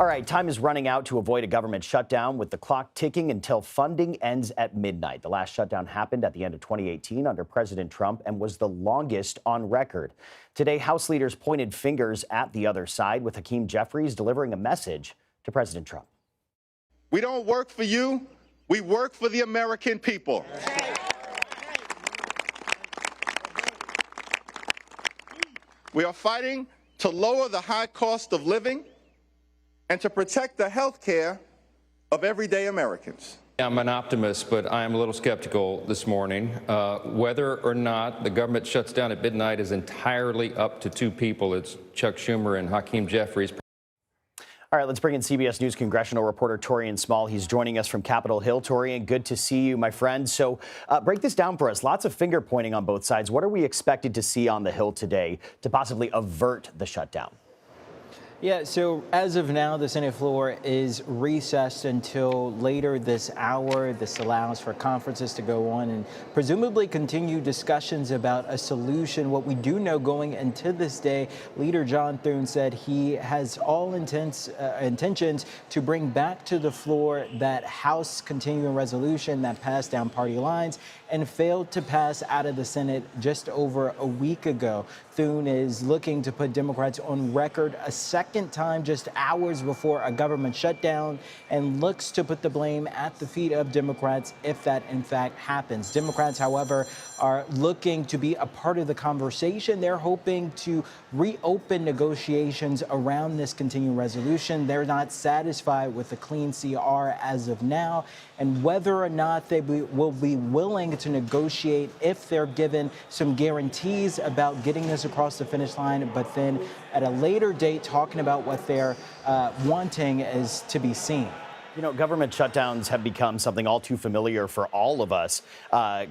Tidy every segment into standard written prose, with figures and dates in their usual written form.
All right, time is running out to avoid a government shutdown with the clock ticking until funding ends at midnight. The last shutdown happened at the end of 2018 under President Trump and was the longest on record. Today, House leaders pointed fingers at the other side, with Hakeem Jeffries delivering a message to President Trump. We don't work for you. We work for the American people. We are fighting to lower the high cost of living and to protect the health care of everyday Americans. I'm an optimist, but I am a little skeptical this morning. Whether or not the government shuts down at midnight is entirely up to two people. It's Chuck Schumer and Hakeem Jeffries. All right, let's bring in CBS News congressional reporter Taurean Small. He's joining us from Capitol Hill. Taurean, good to see you, my friend. So break this down for us. Lots of finger pointing on both sides. What are we expected to see on the Hill today to possibly avert the shutdown? Yeah, so as of now, the Senate floor is recessed until later this hour. This allows for conferences to go on and presumably continue discussions about a solution. What we do know going into this day, Leader John Thune said he has all intentions to bring back to the floor that House continuing resolution that passed down party lines and failed to pass out of the Senate just over a week ago. Thune is looking to put Democrats on record a second time just hours before a government shutdown and looks to put the blame at the feet of Democrats if that in fact happens. Democrats, however, are looking to be a part of the conversation. They're hoping to reopen negotiations around this continuing resolution. They're not satisfied with the clean CR as of now, and whether or not they will be willing to negotiate if they're given some guarantees about getting this across the finish line, but then at a later date talking about what they're wanting is to be seen. You know, government shutdowns have become something all too familiar for all of us,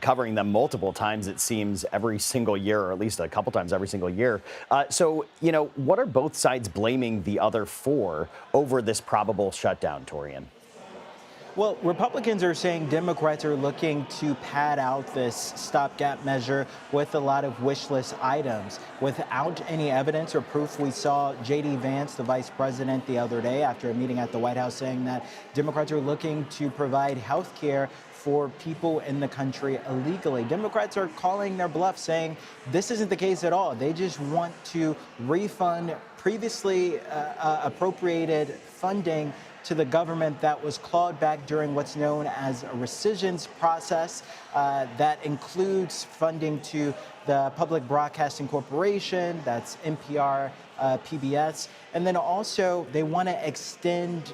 covering them multiple times, it seems, every single year, or at least a couple times every single year. So, you know, what are both sides blaming the other for over this probable shutdown, Taurean? Well, Republicans are saying Democrats are looking to pad out this stopgap measure with a lot of wish list items. Without any evidence or proof, we saw J.D. Vance, the vice president, the other day after a meeting at the White House saying that Democrats are looking to provide health care for people in the country illegally. Democrats are calling their bluff, saying this isn't the case at all. They just want to refund previously appropriated funding to the government that was clawed back during what's known as a rescissions process that includes funding to the Public Broadcasting Corporation, that's NPR, PBS, and then also they want to extend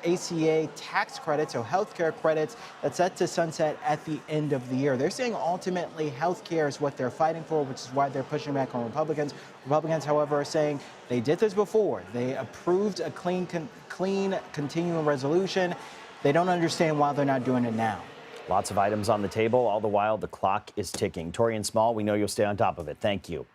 ACA tax credits, so health care credits, that's set to sunset at the end of the year. They're saying ultimately health care is what they're fighting for, which is why they're pushing back on Republicans. Republicans, however, are saying they did this before. They approved a clean continuing resolution. They don't understand why they're not doing it now. Lots of items on the table. All the while, the clock is ticking. Taurean Small, we know you'll stay on top of it. Thank you.